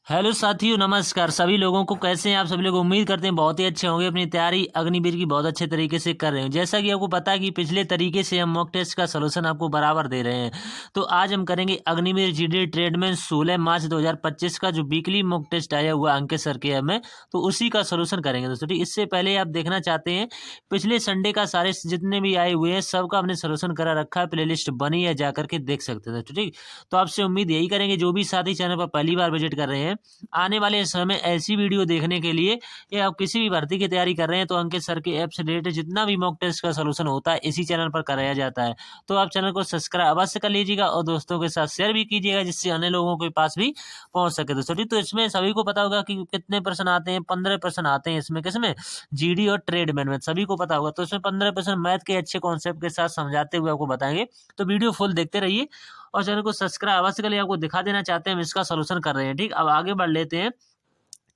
Hello साथियों, नमस्कार सभी लोगों को। कैसे हैं आप सभी लोग? उम्मीद करते हैं बहुत ही अच्छे होंगे। अपनी तैयारी अग्निवीर की बहुत अच्छे तरीके से कर रहे हैं। जैसा कि आपको पता है कि पिछले तरीके से हम मॉक टेस्ट का सलूशन आपको बराबर दे रहे हैं, तो आज हम करेंगे अग्निवीर जीडी ट्रेडमैन 16 मार्च 2025 का जो वीकली मॉक टेस्ट आया हुआ अंकित सर के में, तो उसी का सलूशन करेंगे दोस्तों। ठीक, इससे पहले आप देखना चाहते हैं पिछले संडे का सारे जितने भी आए हुए हैं सबका हमने सलूशन करा रखा है, प्ले लिस्ट बनी है, जाकर के देख सकते हैं। ठीक, तो आपसे उम्मीद यही करेंगे जो भी साथी चैनल पर पहली बार विजिट कर रहे हैं, आने वाले समय ऐसी वीडियो देखने के लिए, या आप किसी भी भर्ती की तैयारी कर रहे हैं, तो अंकित सर के ऐप से रिलेटेड जितना भी मॉक टेस्ट का सलूशन होता है इसी चैनल पर कराया जाता है। तो आप चैनल को सब्सक्राइब अवश्य कर लीजिएगा और दोस्तों के साथ शेयर भी कीजिएगा, जिससे अन्य लोगों के पास भी पहुंच सके दोस्तों। ठीक, तो इसमें सभी को पता होगा कि कितने प्रश्न आते हैं। 15 प्रश्न आते हैं इसमें, किसमें? जीडी और ट्रेडमैन में, सभी को पता होगा। तो इसमें 15 प्रश्न मैथ के अच्छे कॉन्सेप्ट के साथ समझाते हुए आपको बताएंगे, तो वीडियो फुल देखते रहिए और चैनल को सब्सक्राइब अवश्य कर लिए। आपको दिखा देना चाहते हैं हम इसका सलूशन कर रहे हैं। ठीक, अब आगे बढ़ लेते हैं।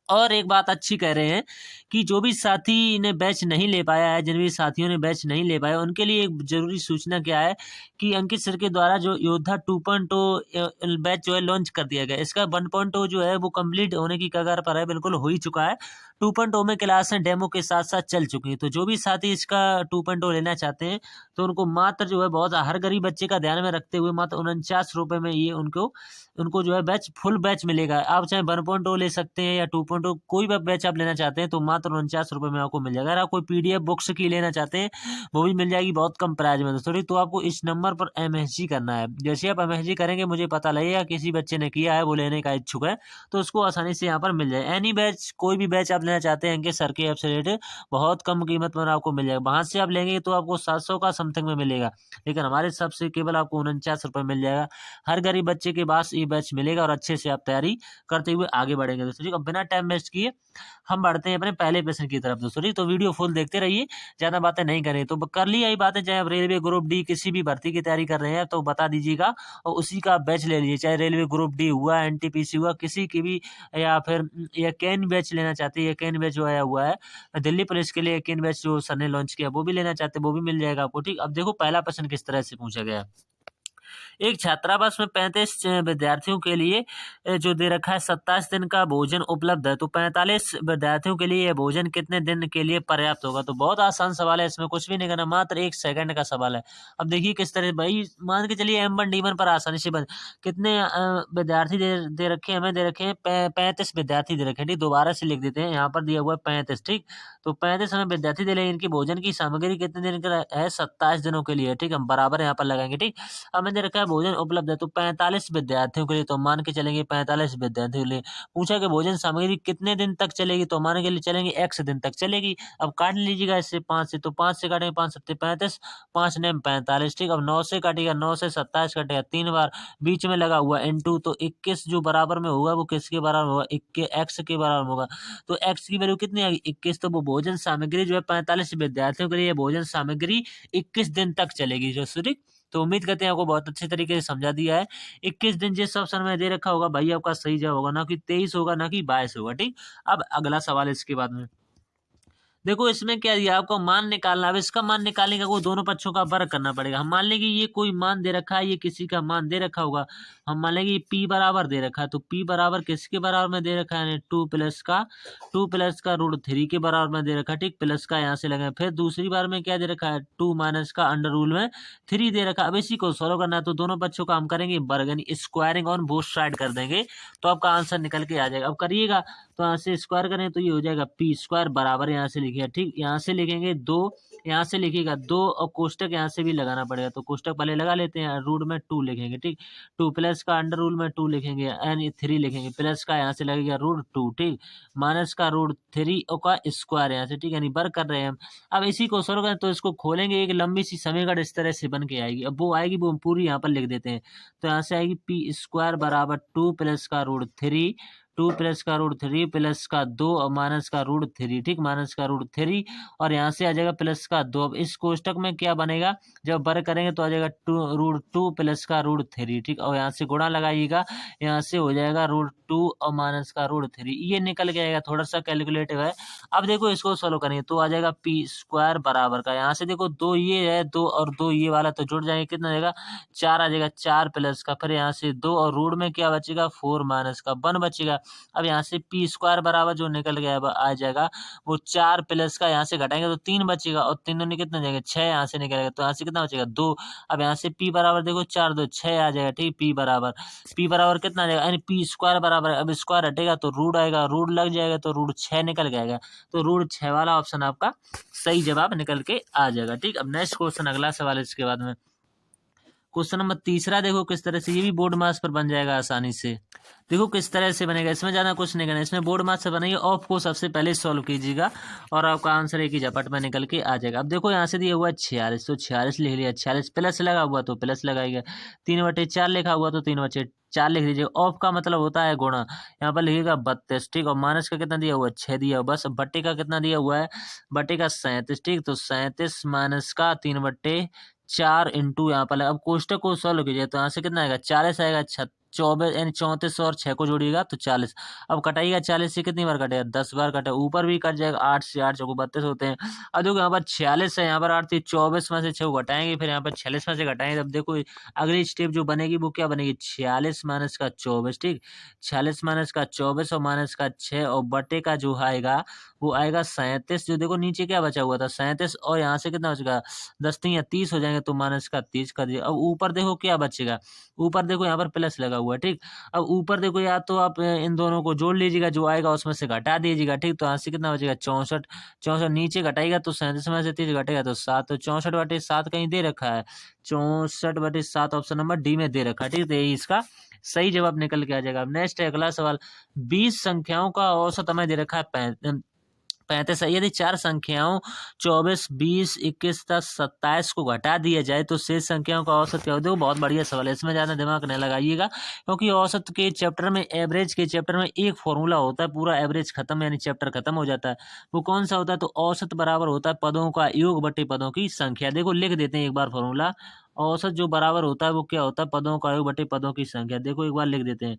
और एक बात अच्छी कह रहे हैं कि जो भी साथी ने बैच नहीं ले पाया है, जिन भी साथियों ने बैच नहीं ले पाया, उनके लिए एक जरूरी सूचना क्या है कि अंकित सर के द्वारा जो योद्धा 2.0 बैच जो है लॉन्च कर दिया गया। इसका 1.0 जो है वो कंप्लीट होने की कगार पर है, बिल्कुल हो ही चुका है। 2.0 में क्लासें डेमो के साथ साथ चल चुकी हैं। तो जो भी साथी इसका 2.0 लेना चाहते हैं, तो उनको मात्र जो है बहुत हर गरीब बच्चे का ध्यान में रखते हुए मात्र 49 रुपये में ये उनको उनको जो है बैच फुल बैच मिलेगा। आप चाहे 1.0 ले सकते हैं या 2.0, कोई भी बैच आप लेना चाहते हैं तो मात्र 49 रुपये में आपको मिल जाएगा। अगर आप कोई पीडीएफ बुक्स की लेना चाहते हैं वो भी मिल जाएगी बहुत कम प्राइस में दोस्तों। तो आपको इस नंबर पर एमएसजी करना है। जैसे आप एमएसजी करेंगे, मुझे पता लगेगा किसी बच्चे ने किया है, वो लेने का इच्छुक है, तो उसको आसानी से यहाँ पर मिल जाए। एनी बैच, कोई भी बैच आप लेना चाहते हैं इनके सर के ऐप से रिलेटेड, बहुत कम कीमत में आपको मिल जाएगा। वहाँ से आप लेंगे तो आपको 700 का समथिंग में मिलेगा, लेकिन हमारे सब से केवल आपको 49 रुपये मिल जाएगा। हर गरीब बच्चे के पास ये बैच मिलेगा और अच्छे से आप तैयारी करते हुए आगे बढ़ेंगे दोस्तों। ठीक, अब बिना टाइम वेस्ट किए हम बढ़ते हैं अपने पहले प्रश्न की तरफ दोस्तों। ठीक, तो वीडियो फुल देखते रहिए, ज्यादा बातें नहीं करें तो कर ली यही बातें। चाहे आप रेलवे ग्रुप डी किसी भी भर्ती की तैयारी कर रहे हैं तो बता दीजिएगा और उसी का बैच ले लीजिए। चाहे रेलवे ग्रुप डी हुआ, एनटीपीसी हुआ, किसी की भी, या फिर या कैन बैच लेना चाहते हैं, या कैन बैच जो आया हुआ है दिल्ली पुलिस के लिए, कैन बैच जो सर ने लॉन्च किया वो भी लेना चाहते हैं, वो भी मिल जाएगा आपको। ठीक, अब देखो पहला प्रश्न किस तरह से पूछा गया है। एक छात्रावास में 35 विद्यार्थियों के लिए जो दे रखा है 27 दिन का भोजन उपलब्ध है, तो 45 विद्यार्थियों के लिए यह भोजन कितने दिन के लिए पर्याप्त होगा? तो बहुत आसान सवाल है, इसमें कुछ भी नहीं करना, मात्र 1 सेकंड का सवाल है। अब देखिए किस तरह, भाई मान के चलिए M1 D1 पर आसानी से बन, कितने विद्यार्थी दे रखे हैं, हमें दे रखे हैं 35 विद्यार्थी दे रखे हैं। ठीक, दोबारा से लिख देते हैं, यहाँ पर दिया हुआ है 35। ठीक, तो 35 हमें विद्यार्थी दे रहे हैं, इनकी भोजन की सामग्री कितने दिन का है? 27 दिनों के लिए। ठीक, हम बराबर यहाँ पर लगाएंगे। ठीक, अब मैंने रखा है भोजन उपलब्ध है, तो 45 विद्यार्थियों के लिए, तो मान के चलेंगे 45 विद्यार्थियों के लिए। पूछा कि भोजन सामग्री कितने दिन तक चलेगी, तो मान के लिए चलेंगे x दिन तक चलेगी। अब काट लीजिएगा इससे 5 से, तो 5 से काटेंगे 5 सत्ते 35, 5 ने 45। ठीक, अब 9 से काटेगा, 9 से 27 काटेगा, 3 बार बीच में लगा हुआ इनटू, तो 21 जो बराबर में होगा वो किसके बराबर होगा? x के बराबर होगा। तो x की वैल्यू कितनी आ गई? 21। तो वो भोजन सामग्री जो है 45 विद्यार्थियों के लिए भोजन सामग्री 21 दिन तक चलेगी जो सूर्य। तो उम्मीद करते हैं आपको बहुत अच्छे तरीके से समझा दिया है। 21 दिन जिस ऑप्शन में दे रखा होगा भाई आपका सही जवाब होगा, ना कि 23 होगा, ना कि 22 होगा। ठीक, अब अगला सवाल इसके बाद में देखो, इसमें क्या दिया आपको? मान निकालना। अब इसका मान निकालने का कोई दोनों पक्षों का वर्ग करना पड़ेगा। हम मान लें कि ये कोई मान दे रखा है, ये किसी का मान दे रखा होगा। हम मान लेंगे ये p बराबर दे रखा है, तो p बराबर किसके बराबर में दे रखा है? 2 प्लस का रूट 3 के बराबर में दे रखा है। ठीक, प्लस का यहाँ से लगा। फिर दूसरी बार में क्या दे रखा है? 2 माइनस का अंडर रूल में 3 दे रखा है। अब इसी को सोल्व करना है, तो दोनों पक्षों का हम करेंगे वर्ग, यानी स्क्वायरिंग ऑन बोथ साइड कर देंगे, तो आपका आंसर निकल के आ जाएगा। अब करिएगा, तो यहाँ से स्क्वायर करें तो ये हो जाएगा p स्क्वायर बराबर, यहाँ से लिखिएगा। ठीक, यहाँ से लिखेंगे 2, यहाँ से लिखिएगा 2, और कोष्टक यहाँ से भी लगाना पड़ेगा, तो कोष्टक पहले लगा लेते हैं। रूट में 2 लिखेंगे। ठीक, 2 प्लस का अंडर रूल में 2 लिखेंगे, यानी 3 लिखेंगे, प्लस का यहाँ से लगेगा रूट 2। ठीक, माइनस का रूट 3 और का स्क्वायर यहाँ से। ठीक, यानी वर्ग कर रहे हैं हम। अब इसी को सोल्व करें तो इसको खोलेंगे, एक लंबी सी समीकरण इस तरह से बन के आएगी। अब वो आएगी, वो हम पूरी यहाँ पर लिख देते हैं। तो यहाँ से आएगी p स्क्वायर बराबर 2 प्लस का रूट 3, 2 प्लस का रूट 3 प्लस का 2 और माइनस का रूट 3। ठीक, माइनस का रूट 3 और यहाँ से आ जाएगा प्लस का 2। अब इस कोष्टक में क्या बनेगा? जब वर्ग करेंगे तो आ जाएगा रूट 2 प्लस का रूट 3। ठीक, और यहाँ से गुणा लगाइएगा, यहाँ से हो जाएगा रूट 2 और माइनस का रूट 3, ये निकल के आएगा। थोड़ा सा कैलकुलेटिव है। अब देखो इसको सोल्व करेंगे तो आ जाएगा p स्क्वायर बराबर का, यहाँ से देखो 2 ये है, 2 और 2 ये वाला, तो जुड़ जाएंगे, कितना आएगा? 4 आ जाएगा। 4 प्लस का, फिर यहाँ से 2 और रूट में क्या बचेगा? 4 माइनस का 1 बचेगा। अब यहाँ से पी स्क्वायर बराबर जो निकल गया आ जाएगा वो 4 प्लस का यहाँ से घटाएंगे तो 3 बचेगा और 3 दूनी कितना जाएगा 6 यहाँ से निकलेगा तो यहाँ से कितना बचेगा 2। अब यहाँ से पी बराबर देखो 4 2 6 आ जाएगा ठीक। पी बराबर कितना आ जाएगा यानी पी स्क्वायर बराबर अब स्क्वायर हटेगा तो रूट आएगा रूट लग जाएगा तो रूट 6 निकल के आएगा तो रूट 6 वाला ऑप्शन आपका सही जवाब निकल के आ जाएगा ठीक। अब नेक्स्ट क्वेश्चन अगला सवाल इसके बाद में क्वेश्चन नंबर तीसरा देखो किस तरह से ये भी बोर्ड मास पर बन जाएगा आसानी से। देखो किस तरह से बनेगा, इसमें ज्यादा कुछ नहीं करना, इसमें बोर्ड मास से बनेगी ऑफ को सबसे पहले सॉल्व कीजिएगा और आपका आंसर एक ही झपट में निकल के आ जाएगा। अब देखो यहाँ से दिया हुआ 46 तो 46 लिख लिया, 46 प्लस लगा हुआ तो प्लस लगाएगा, 3/4 लिखा हुआ तो 3/4 लिख लीजिए। ऑफ का मतलब होता है गुणा, यहाँ पर लिखिएगा 32 ठीक। और माइनस का कितना दिया हुआ है 6 दिया हुआ, बस बट्टे का कितना दिया हुआ है बट्टे का 37 ठीक। तो 37 माइनस का 3/4 इंटू यहाँ पर अब कोष्टक को सॉल्व कीजिए तो यहाँ से कितना आएगा 40 आएगा 24 यानी 34 और 6 को जोड़िएगा तो 40। अब कटाइएगा 40 से कितनी बार कटेगा 10 बार कटे, ऊपर भी कट जाएगा 8 से 8 चौको 32 होते हैं। अब देखो यहाँ पर 46 है, यहाँ पर 8 थी 24 में से 6 को घटाएंगे फिर यहाँ पर 46 में से घटाएंगे। तब देखो अगली स्टेप जो बनेगी वो क्या बनेगी 46 माइनस का 24 ठीक। 46 माइनस का 24 और माइनस का 6 और बटे का जो आएगा वो आएगा 37। जो देखो नीचे क्या बचा हुआ था 37 और यहाँ से कितना बचेगा 10 3 या 30 हो जाएंगे तो माइनस का 30 कर दिया। अब ऊपर देखो क्या बचेगा, ऊपर देखो यहाँ पर प्लस लगा हुआ है ठीक। अब ऊपर देखो या तो आप इन दोनों को जोड़ लीजिएगा, जो आएगा उसमें से घटा दीजिएगा ठीक। तो यहाँ से कितना बचेगा 64 64 नीचे घटाएगा तो 37 में से 30 घटेगा तो 7, तो 64/7 कहीं दे रखा है, 64/7 ऑप्शन नंबर डी में दे रखा है ठीक। तो यही इसका सही जवाब निकल के आ जाएगा। अब नेक्स्ट है अगला सवाल, 20 संख्याओं का औसत हमें दे रखा है 35 है। यदि 4 संख्याओं 24 20 21 10 27 को घटा दिया जाए तो शेष संख्याओं का औसत क्या होता है। बहुत बढ़िया सवाल है, इसमें ज्यादा दिमाग नहीं लगाइएगा क्योंकि औसत के चैप्टर में एवरेज के चैप्टर में एक फॉर्मूला होता है, पूरा एवरेज खत्म यानी चैप्टर खत्म हो जाता है। वो कौन सा होता है तो औसत बराबर होता है पदों का योग बटे पदों की संख्या। देखो लिख देते हैं एक बार फॉर्मूला, औसत जो बराबर होता है वो क्या होता है पदों का योग बटे पदों की संख्या। देखो एक बार लिख देते हैं,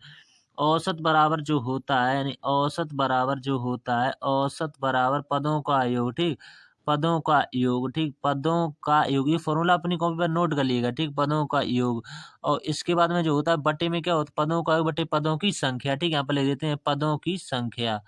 औसत बराबर जो होता है यानी औसत बराबर जो होता है औसत बराबर पदों का योग ठीक, पदों का योग ठीक, पदों का योग। ये फॉर्मूला अपनी कॉपी पर नोट कर लीजिएगा ठीक, पदों का योग। और इसके बाद में जो होता है बटे में क्या होता है पदों का योग बटे पदों की संख्या ठीक। यहाँ पर लिख देते हैं पदों की संख्या,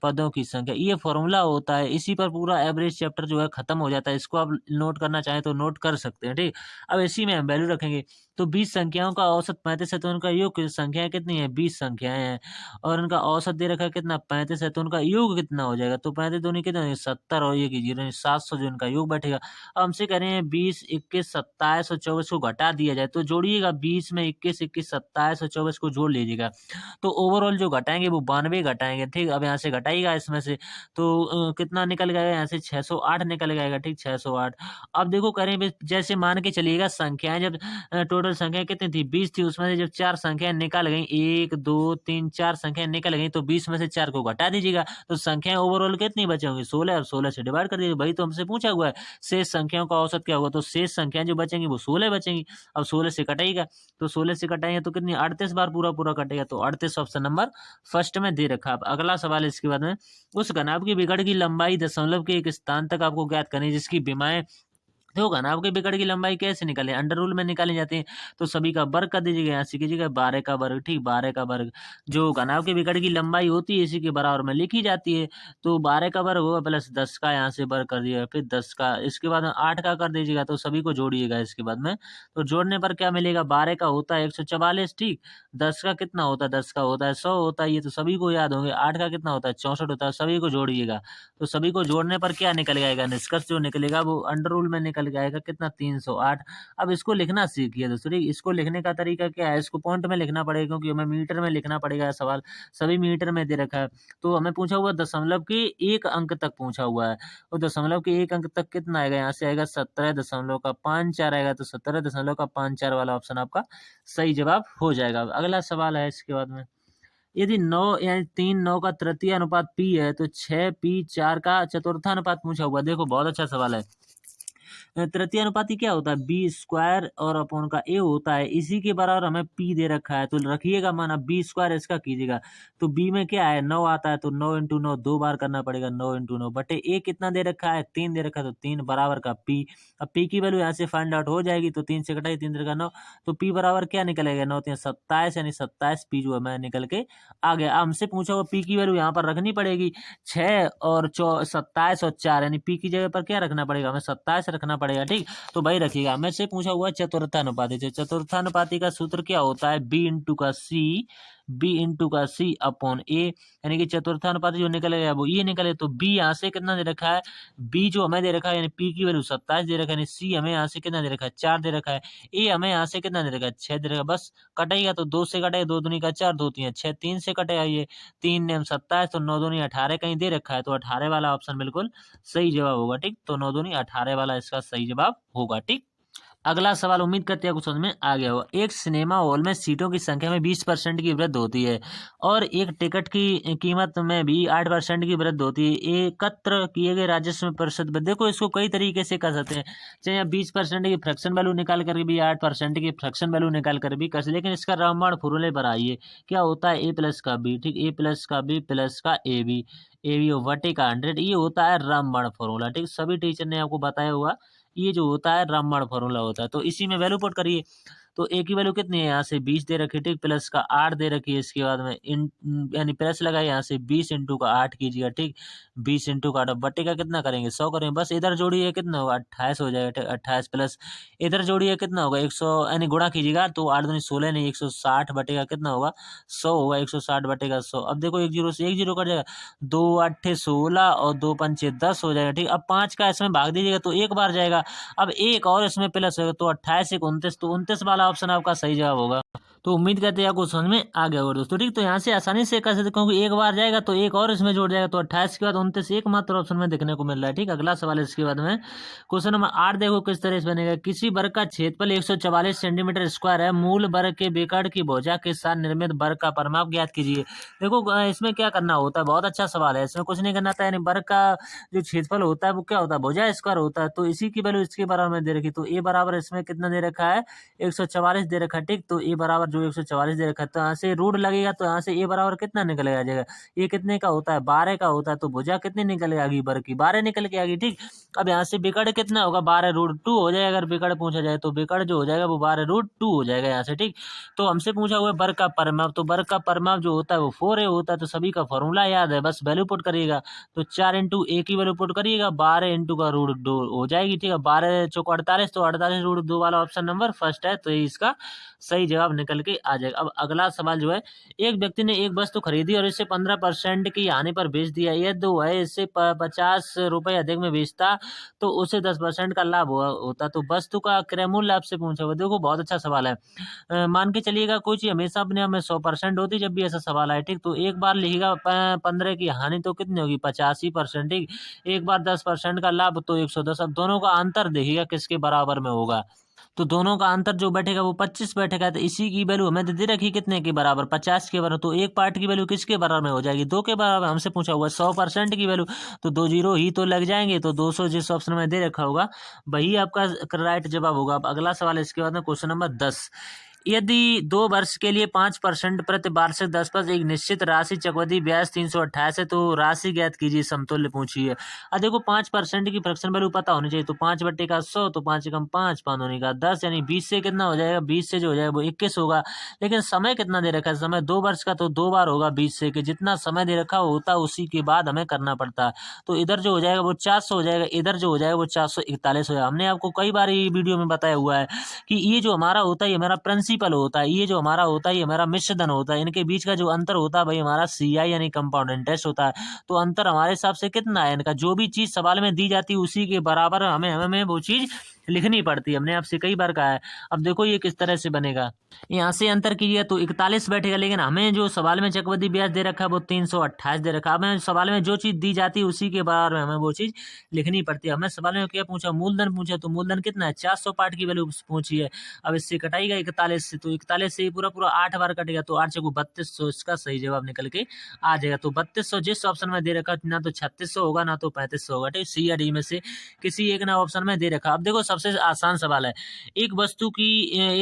पदों की संख्या ये फॉर्मूला होता है। इसी पर पूरा एवरेज चैप्टर जो है खत्म हो जाता है। इसको आप नोट करना चाहें तो नोट कर सकते हैं ठीक। अब इसी में हम वैल्यू रखेंगे तो 20 संख्याओं का औसत 35 है तो उनका योग संख्याएं कितनी है 20 संख्याएं हैं और उनका औसत दे रखा है कितना 35 है तो उनका योग कितना हो जाएगा तो 35 दूनी कितना 70 और ये कीजिए 700 जो इनका योग बैठेगा। अब हमसे कह रहे हैं 20 21 27 और 24 को घटा दिया जाए तो जोड़िएगा 20 में 21 21 27 और 24 को जोड़ लीजिएगा तो ओवरऑल जो घटाएंगे वो 92 घटाएंगे ठीक। अब यहाँ से घटाइएगा इसमें से तो कितना निकल गएगा यहाँ से 608 निकल गएगा ठीक 608। अब देखो करें जैसे मान के चलिएगा संख्याएं जब टोटल संख्या कितनी थी 20 थी, उसमें से जब 4 संख्याएं निकल गई 1 2 3 4 संख्याएं निकल गई तो 20 में से 4 को घटा दीजिएगा तो संख्याएं ओवरऑल कितनी बचे होंगी 16 और 16 से डिवाइड कर दीजिए। भाई तो हमसे पूछा हुआ है शेष संख्याओं का औसत क्या होगा तो शेष संख्याएं जो बचेंगी वो 16 बचेंगी। अब 16 से कटाएगा तो 16 से कटाएंगे तो कितनी 38 बार पूरा पूरा कटेगा तो 38 ऑप्शन नंबर फर्स्ट में दे रखा। अब अगला सवाल इसके बाद में, उस घनाभ की बिगड़ की लंबाई दशमलव के एक स्थान तक आपको ज्ञात करनी जिसकी विमाएं देखो घनाभ के बिगड़ की लंबाई कैसे निकाले अंडर रूल में निकाली जाती है तो सभी का वर्ग कर दीजिएगा, यहाँ से कीजिएगा 12 का वर्ग ठीक 12 का वर्ग। जो घनाभ के बिगड़ की लंबाई होती है इसी के बराबर में लिखी जाती है तो 12 का वर्ग होगा प्लस 10 का यहाँ से वर्ग कर दिया फिर 10 का, इसके बाद में 8 का कर दीजिएगा तो सभी को जोड़िएगा इसके बाद में तो जोड़ने पर क्या मिलेगा 12 का होता है 144 ठीक, 10 का कितना होता है 10 का होता है 100 होता है ये तो सभी को याद होंगे, 8 का कितना होता है 64 होता है सभी को जोड़िएगा तो सभी को जोड़ने पर क्या निकल जाएगा निष्कर्ष जो निकलेगा वो अंडर रूल में निकल जाएगा कितना 308। अब इसको लिखना सीखिए दोस्तों, इसको लिखने का तरीका क्या है इसको पॉइंट में लिखना पड़ेगा क्योंकि हमें मीटर में लिखना पड़ेगा, सवाल सभी मीटर में दे रखा है। तो हमें पूछा हुआ दशमलव के 1 अंक तक पूछा हुआ है और दशमलव के 1 अंक तक कितना आएगा यहाँ से आएगा 17.54 आएगा तो 17.54 वाला ऑप्शन आपका सही जवाब हो जाएगा। अगला सवाल है इसके बाद में, यदि 9 यानी 3 9 का तृतीय अनुपात पी है तो 6 पी 4 का चतुर्थानुपात पूछा हुआ। देखो बहुत अच्छा सवाल है, तृतीय अनुपाती क्या होता है, बी स्क्वायर और अपॉन का ए होता है, इसी के बराबर हमें पी दे रखा है, तो रखिएगा माना बी स्क्वायर इसका कीजिएगा, तो बी में क्या है 9 आता है, तो 9 इंटू 9 2 बार करना पड़ेगा, 9 इंटू 9 बटे ए कितना दे रखा है 3 दे रखा है, तो 3 बराबर का पी। अब पी की वैल्यू यहाँ से फाइंड आउट हो जाएगी, तो 3 से कटाई 3 3 का 9, तो पी बराबर क्या निकलेगा 9 3 27, यानी 27 पी जो है मैं निकल के आ गया। अब हमसे पूछा हुआ पी की वैल्यू यहाँ पर रखनी पड़ेगी, 6 और 27 और 4, यानी पी की जगह पर क्या रखना पड़ेगा हमें 27 रखना पड़ेगा, ठीक। तो भाई रखिएगा। हमें से पूछा हुआ चतुर्थानुपाती से, चतुर्थानुपाती का सूत्र क्या होता है, बी इंटू का सी, बी इंटू का सी अपॉन ए, यानी कि चतुर्थानुपाती जो निकलेगा वो ये निकले, तो बी यहाँ से कितना दे रखा है, बी जो हमें दे रखा है यानी पी की वैल्यू 27 दे रखा है, यानी सी हमें यहाँ से कितना दे रखा है 4 दे रखा है, ए हमें यहाँ से कितना दे रखा है 6 दे रखा है, बस कटेगा तो 2 से कटेगा, 2 दूनी का 4, 2 3 6, 3 से कटेगा ये 3 ने 27, तो 9 दूनी 18 कहीं दे रखा है, तो 18 वाला ऑप्शन बिल्कुल सही जवाब होगा, ठीक। तो 9 दूनी 18 वाला इसका सही जवाब होगा, ठीक। अगला सवाल उम्मीद करते हैं आपको समझ में आ गया होगा। एक सिनेमा हॉल में सीटों की संख्या में 20% की वृद्धि होती है और एक टिकट की कीमत में भी 8% की वृद्धि होती है। एकत्र किए गए राजस्व में प्रतिशत वृद्धि, देखो इसको कई तरीके से कर सकते हैं, चाहे 20% की फ्रैक्शन वैल्यू निकाल कर भी, 8% की फ्रैक्शन वैल्यू निकाल कर भी कर सकते, लेकिन इसका रामबाण फॉर्मूले पर आइए, क्या होता है ए प्लस का बी, ठीक, ए प्लस का बी प्लस का ए बी वटे का 100, ये होता है रामबाण फॉर्मूला, ठीक। सभी टीचर ने आपको बताया होगा, ये जो होता है रामबाण फॉर्मूला होता है, तो इसी में वैल्यू पुट करिए। तो ए की वैल्यू कितनी है, यहाँ से 20 दे रखी, ठीक, प्लस का 8 दे रखी है, इसके बाद में यानी प्लस लगाए, यहाँ से 20 इंटू का 8 कीजिएगा, ठीक, 20 इंटू का 8, बट्टे का कितना करेंगे 100 करेंगे, बस इधर जोड़िए कितना होगा 28 हो जाएगा, ठीक, 28 प्लस इधर जोड़िए कितना होगा 100, यानी गुणा कीजिएगा, तो 8 दूनी 16 नहीं 160 बटे का कितना होगा 100 होगा, 160 बटे का 100। अब देखो एक जीरो से एक जीरो कट जाएगा, 2 8 16 और 2 पंचे 10 हो जाएगा, ठीक। अब 5 का इसमें भाग दीजिएगा तो एक बार जाएगा, अब एक और इसमें प्लस होगा, तो 28 एक 29, तो 29 वाला ऑप्शन आपका सही जवाब होगा। तो उम्मीद करते हैं आपको समझ में आ गया होगा दोस्तों, ठीक। तो यहाँ से आसानी से कर सकते, क्योंकि एक बार जाएगा तो एक और इसमें जोड़ जाएगा, तो 28 के बाद 29 एकमात्र ऑप्शन में देखने को मिल रहा है, ठीक। अगला सवाल है इसके बाद में क्वेश्चन नंबर 8, देखो किस तरह से बनेगा। किसी वर्ग का क्षेत्रफल 144 सेंटीमीटर स्क्वायर है, मूल वर्ग के बेकड़ की भुजा के साथ निर्मित वर्ग का परिमाप ज्ञात कीजिए। देखो इसमें क्या करना होता है, बहुत अच्छा सवाल है, इसमें कुछ नहीं करना था, यानी वर्ग का जो क्षेत्रफल होता है वो क्या होता है भुजा स्क्वायर होता है, तो इसी की वैल्यू इसके बराबर में दे रखी, तो ए बराबर इसमें कितना दे रखा है 144 दे रखा है, ठीक। तो ए बराबर जो 144 दे रखा है, तो यहाँ से रूट लगेगा, तो यहाँ से ए बराबर कितना निकल आ जाएगा, ये कितने का होता है 12 का होता है, तो भुजा कितनी निकल आएगी वर्ग की 12 निकल के आएगी, ठीक। अब यहाँ से बिकड़ कितना होगा 12 रूट 2 हो जाएगा, अगर बिकड़ पूछा जाए तो बिकड़ जो हो जाएगा वो 12 रूट 2 हो जाएगा यहाँ से, ठीक। तो हमसे पूछा हुआ है वर्ग का परिमाप, तो वर्ग का परिमाप जो होता है वो 4a होता है, तो सभी का फॉर्मूला याद है, बस वैल्यू पुट करिएगा, तो 4 इंटू ए की वैल्यू पुट करिएगा, 12 इंटू का रूट 2 हो जाएगी, ठीक है। 12 चौको 48, तो 48 रूट 2 वाला ऑप्शन नंबर फर्स्ट है, तो ये इसका सही जवाब निकल के आ जाएगा। अब अगला सवाल जो है, एक व्यक्ति ने एक वस्तु खरीदी और इसे 15% की हानि पर बेच दिया, यदि वह इसे 50 रुपए अधिक में बेचता तो उसे 10% का लाभ होता, तो वस्तु का क्रय मूल्य आपसे पूछा हुआ। देखो बहुत अच्छा सवाल है, मान के चलिएगा कोई चीज हमेशा अपने आप में 100% होती जब भी ऐसा सवाल आए, ठीक। तो एक बार लिखेगा 15 की हानि तो कितनी होगी 85%, ठीक। एक बार 10% का लाभ तो 110, अब दोनों का अंतर देखिएगा किसके बराबर में होगा, तो दोनों का अंतर जो बैठेगा वो 25 बैठेगा, तो इसी की वैल्यू हमें दे रखी कितने के बराबर 50 के बराबर, तो एक पार्ट की वैल्यू किसके बराबर में हो जाएगी 2 के बराबर। हमसे पूछा हुआ 100% की वैल्यू, तो 2 जीरो ही तो लग जाएंगे, तो 200 जिस ऑप्शन में दे रखा होगा वही आपका राइट जवाब होगा। अब अगला सवाल है इसके बाद में क्वेश्चन नंबर 10, यदि 2 वर्ष के लिए 5% प्रति वार्षिक 10 पर एक निश्चित राशि चक्रवृद्धि ब्याज 328 है, तो राशि ज्ञात कीजिए समतुल्य पूछिए। अब देखो 5% की फ्रैक्शन वैल्यू पता होनी चाहिए, तो 5 बट्टे का 100, तो 5 कम 5 5 होने का 10, यानी 20 से कितना हो जाएगा 20 से जो हो जाएगा वो 21 होगा, लेकिन समय कितना दे रखा है, समय 2 वर्ष का, तो 2 बार होगा 20 से, कि जितना समय दे रखा होता है उसी के बाद हमें करना पड़ता है, तो इधर जो हो जाएगा वो 400 हो जाएगा, इधर जो हो जाएगा वो 441 हो जाएगा। हमने आपको कई बार ये वीडियो में बताया हुआ है कि ये जो हमारा होता है ये हमारा प्रिंसिपल होता है, ये जो हमारा होता है ये हमारा मिश्रधन होता है, इनके बीच का जो अंतर होता है भाई हमारा CI यानी कंपाउंड इंटरेस्ट होता है, तो अंतर हमारे हिसाब से कितना है इनका, जो भी चीज सवाल में दी जाती है उसी के बराबर हमें वो चीज लिखनी पड़ती है, हमने आपसे कई बार कहा है। अब देखो ये किस तरह से बनेगा, यहाँ से अंतर कीजिए तो 41 बैठेगा, लेकिन हमें जो सवाल में चक्रवृद्धि ब्याज दे रखा है वो 328 दे रखा है, हमें सवाल में जो चीज दी जाती है उसी के बारे में हमें वो चीज लिखनी पड़ती है। हमें सवाल में क्या पूछा, मूलधन पूछा, तो मूलधन कितना है 400 पार्ट की वैल्यू पूछी है, अब इससे कटाइएगा 41, तो 41 से पूरा पूरा 8 बार कटेगा, तो 8 चौको 3200 इसका सही जवाब निकल के आ जाएगा। तो 3200 जिस ऑप्शन में दे रखा ना तो 3600 होगा ना तो 3500 होगा, ठीक। सी या डी में से किसी एक ना ऑप्शन में दे रखा। अब देखो सबसे आसान सवाल है, एक वस्तु की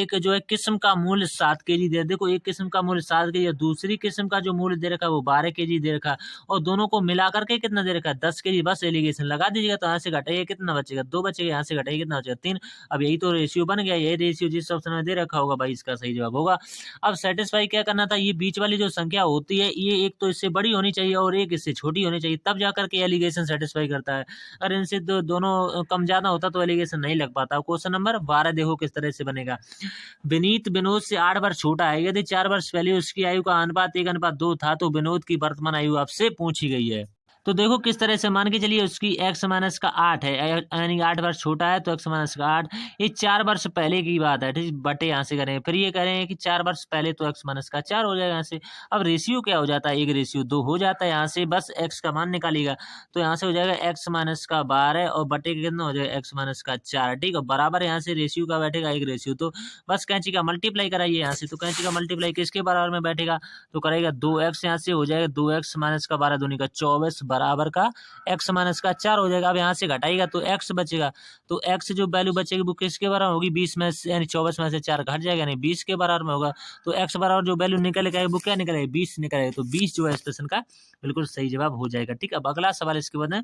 एक जो है किस्म का मूल्य 7 केजी दे, देखो एक किस्म का मूल्य 7 केजी, दूसरी किस्म का जो मूल्य दे रखा है वो 12 केजी दे रखा है, और दोनों को मिला करके कितना दे रखा है 10 केजी। बस एलिगेशन लगा दीजिएगा, तो यहाँ से घटाइए कितना बचेगा 2 बचेगा, यहाँ से घटाइए कितना बचेगा 3। अब यही तो रेशियो बन गया, यही रेशियो जिस ऑप्शन में दे रखा होगा भाई इसका सही जवाब होगा। अब सेटिस्फाई क्या करना था, ये बीच वाली जो संख्या होती है ये एक तो इससे बड़ी होनी चाहिए और एक इससे छोटी होनी चाहिए, तब जाकर के एलिगेशन सेटिस्फाई करता है। अगर इनसे दोनों कम ज्यादा होता तो एलिगेशन नहीं लग पाता। क्वेश्चन नंबर 12 देखो किस तरह से बनेगा। विनीत विनोद से 8 वर्ष छोटा है, यदि 4 वर्ष पहले उसकी आयु का अनुपात 1:2 था तो विनोद की वर्तमान आयु आपसे पूछी गई है। तो देखो किस तरह से मान के चलिए उसकी x माइनस का 8 है, यानी 8 वर्ष छोटा है तो x माइनस का 8, ये 4 वर्ष पहले की बात है, ठीक। बटे यहाँ से करें, फिर ये कह रहे हैं कि 4 वर्ष पहले तो x माइनस का 4 हो जाएगा यहाँ से। अब रेशियो क्या हो जाता है, 1:2 हो जाता है, यहाँ से बस x का मान निकालिएगा, तो यहाँ से हो जाएगा x माइनस का 12 और बटे के कितना हो जाएगा x माइनस का 4, ठीक। और बराबर यहाँ से रेशियो का बैठेगा 1:, तो बस कैंची का मल्टीप्लाई कराइए यहाँ से, तो कैंची का मल्टीप्लाई किसके बराबर में बैठेगा, तो करेगा 2x, यहाँ से हो जाएगा 2x माइनस का 12 दूनी का 24 बराबर का x माइनस का 4 हो जाएगा। अब यहाँ से घटाएगा तो x बचेगा, तो x जो वैल्यू बचेगी वो किसके बराबर होगी 20 में से, यानी 24 में से 4 घट जाएगा, यानी 20 के बराबर में होगा। तो x बराबर जो वैल्यू निकलेगा वो क्या निकलेगा 20 निकलेगा, तो 20 जो है इस प्रश्न का बिल्कुल सही जवाब हो जाएगा, ठीक। अब अगला सवाल इसके बाद है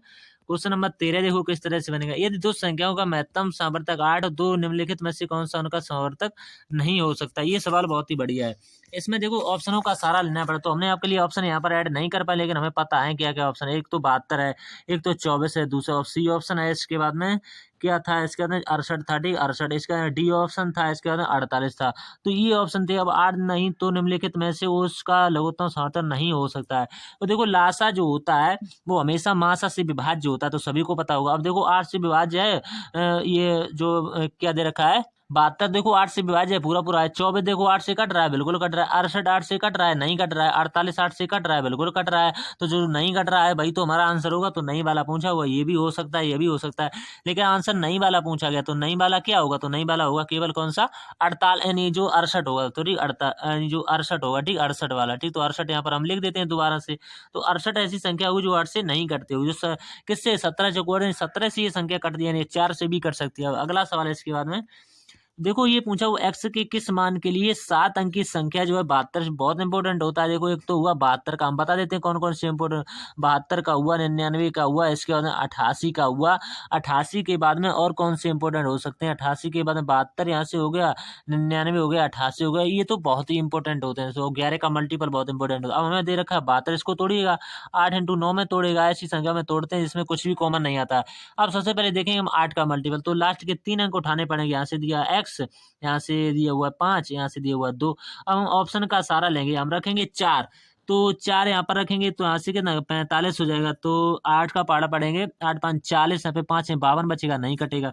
क्वेश्चन नंबर 13, देखो किस तरह से बनेगा। यदि दो संख्याओं का महत्तम सावर्तक 8 और दो निम्नलिखित में से कौन सा उनका सावर्तक नहीं हो सकता, ये सवाल बहुत ही बढ़िया है। इसमें देखो ऑप्शनों का सारा लेना पड़ा, तो हमने आपके लिए ऑप्शन यहाँ पर ऐड नहीं कर पाए, लेकिन हमें पता है क्या क्या ऑप्शन है। एक तो 72 है, एक तो 24 है, दूसरा सी ऑप्शन है, इसके बाद में क्या था, इसके बाद 68 था, ठीक 68, इसका डी ऑप्शन था, इसके बाद 48 था, तो ये ऑप्शन थे। अब 8 नहीं तो निम्नलिखित में से उसका लघुत्तम सावर्तक नहीं हो सकता है। तो देखो लासा जो होता है वो हमेशा मासा से विभाज्य होता है, तो सभी को पता होगा। अब देखो 8 से विभाज्य है, ये जो क्या दे रखा है 72, देखो 8 से विभाज्य है पूरा पूरा है। 24 देखो 8 से कट रहा है, बिल्कुल कट रहा है। 68 8 से कट रहा है, नहीं कट रहा है। 48 8 से कट रहा है, बिल्कुल कट रहा है। तो जो नहीं कट रहा है भाई तो हमारा आंसर होगा, तो नहीं वाला पूछा हुआ, ये भी हो सकता है, ये भी हो सकता है, लेकिन आंसर नहीं वाला पूछा गया, तो नहीं वाला क्या होगा, तो नहीं वाला होगा केवल कौन सा 48, यानी जो 68 होगा, तो ठीक यानी जो 68 होगा, ठीक 68 वाला, ठीक। तो 68 यहाँ पर हम लिख देते हैं दोबारा से। तो 68 ऐसी संख्या होगी जो 8 से नहीं कटती होगी, जो किससे 17 चौकोर 17 से ये संख्या कटती है, यानी 4 से भी कट सकती है। अब अगला सवाल है इसके बाद में, देखो ये पूछा वो x के किस मान के लिए 7 अंक की संख्या जो है 72 बहुत इंपॉर्टेंट होता है। देखो एक तो हुआ 72 का, हम बता देते हैं कौन कौन से इंपॉर्टेंट, 72 का हुआ, 99 का हुआ, इसके बाद में 88 का हुआ। 88 के बाद में और कौन से इंपॉर्टेंट हो सकते हैं, 88 के बाद में 72 यहाँ से हो गया, 99 हो गया, 88 हो गया, ये तो बहुत ही इंपॉर्टेंट होते हैं। तो 11 का मल्टीपल बहुत इंपॉर्टेंट होता है। अब हमें दे रखा है 72, इसको तोड़िएगा 8 × 9 में तोड़ेगा, ऐसी संख्या में तोड़ते हैं जिसमें कुछ भी कॉमन नहीं आता। अब सबसे पहले देखेंगे हम 8 का मल्टीपल, तो लास्ट के 3 अंक उठाने पड़ेंगे। यहाँ से दिया x, यहाँ से दिया हुआ 5, यहाँ से दिया हुआ 2। अब हम ऑप्शन का सारा लेंगे, हम रखेंगे 4, तो 4 यहाँ पर रखेंगे, तो यहाँ से कितना 45 हो जाएगा। तो 8 का पाड़ा पड़ेंगे, 8 5 40, यहाँ पे 5 है 52 बचेगा, नहीं कटेगा।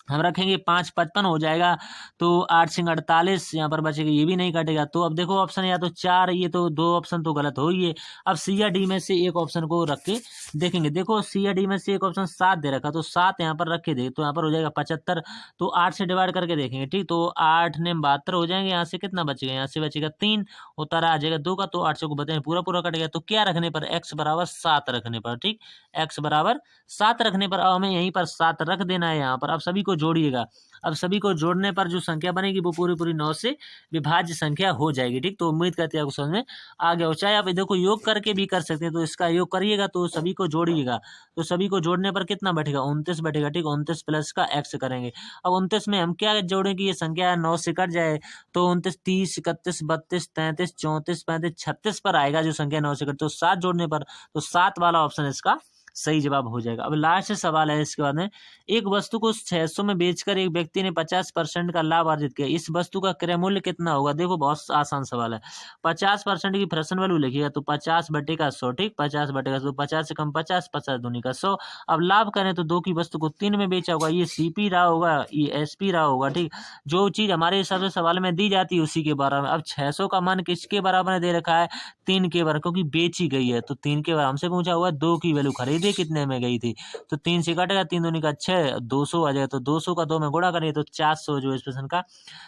हम रखेंगे 5 55 हो जाएगा, तो 8 सिंह 48 यहाँ पर बचेगा, ये भी नहीं कटेगा। तो अब देखो ऑप्शन या तो 4, ये तो 2 ऑप्शन तो गलत हो ही है। अब सी या डी में से एक ऑप्शन को रख के देखेंगे। देखो सी या डी में से एक ऑप्शन 7 दे रखा, तो 7 यहाँ पर रख के दे, तो यहाँ पर हो जाएगा 75। तो 8 से डिवाइड करके देखेंगे, ठीक। तो 8 ने 72 हो जाएंगे, यहाँ से कितना बचेगा, यहाँ से बचेगा 3, उतारा आ जाएगा 2 का, तो 8 से को बताएंगे पूरा पूरा कटेगा। तो क्या रखने पर, x बराबर 7 रखने पर, ठीक x बराबर 7 रखने पर। अब हमें यहीं पर 7 रख देना है यहाँ पर। अब सभी को जोड़िएगा, अब सभी को जोड़ने पर जो संख्या बनेगी वो पूरी पूरी 9 से विभाज्य संख्या हो जाएगी, ठीक। तो उम्मीद करते हैं आपको समझ में आ गया हो। चाहे आप देखो योग करके भी कर सकते हैं, तो इसका योग करिएगा तो सभी को जोड़िएगा, तो सभी को जोड़ने पर कितना बैठेगा 29 बैठेगा, ठीक। 29 प्लस का x करेंगे। अब 29 में हम क्या जोड़ेंगे, ये संख्या 9 से कट जाए, तो 29 30 31 32 33 34 35 36 पर आएगा जो संख्या 9 से कट, तो 7 जोड़ने पर, तो 7 वाला ऑप्शन इसका सही जवाब हो जाएगा। अब लास्ट सवाल है इसके बाद में, एक वस्तु को 600 में बेचकर एक व्यक्ति ने 50% का लाभ अर्जित किया, इस वस्तु का क्रय मूल्य कितना होगा। देखो बहुत आसान सवाल है, 50% की प्रेजेंट वैल्यू लिखिएगा, तो 50/100, ठीक 50/100, तो 50 से कम 50, 50 दूनी का 100। अब लाभ करें तो 2 की वस्तु को 3 में बेचा होगा, ये CP रहा होगा, ये SP रहा होगा, ठीक। जो चीज हमारे हिसाब से सवाल में दी जाती है उसी के बराबर में। अब 600 का मान किसके बराबर दे रखा है, 3 के बराबर, क्योंकि बेची गई है, तो 3 के बराबर। हमसे पूछा हुआ 2 की वैल्यू खरीद देखिए कितने में गई थी। तो 3 से कटेगा, 3 दूनी का 6, 200 आ जाएगा। तो 200 का 2 में गुणा करें तो 400 जो इस प्रश्न का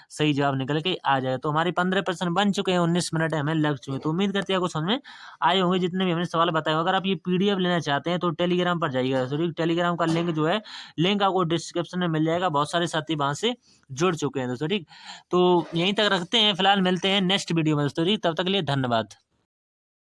सही जवाब निकल के आ जाएगा। तो हमारी 15 प्रश्न बन चुके हैं, 19 मिनट हमें लग चुके हैं। तो उम्मीद करते हैं आपको समझ में आए होंगे जितने भी हमने सवाल बताए। अगर आप ये पीडीएफ लेना चाहते हैं तो टेलीग्राम पर जाइएगा। सॉरी, टेलीग्राम का लिंक जो है, लिंक आपको डिस्क्रिप्शन में मिल जाएगा। बहुत सारे साथी वहाँ से जुड़ चुके हैं दोस्तों, ठीक। तो यहीं तक रखते हैं, फिलहाल मिलते हैं नेक्स्ट वीडियो में दोस्तों, ठीक। तब तक के लिए धन्यवाद।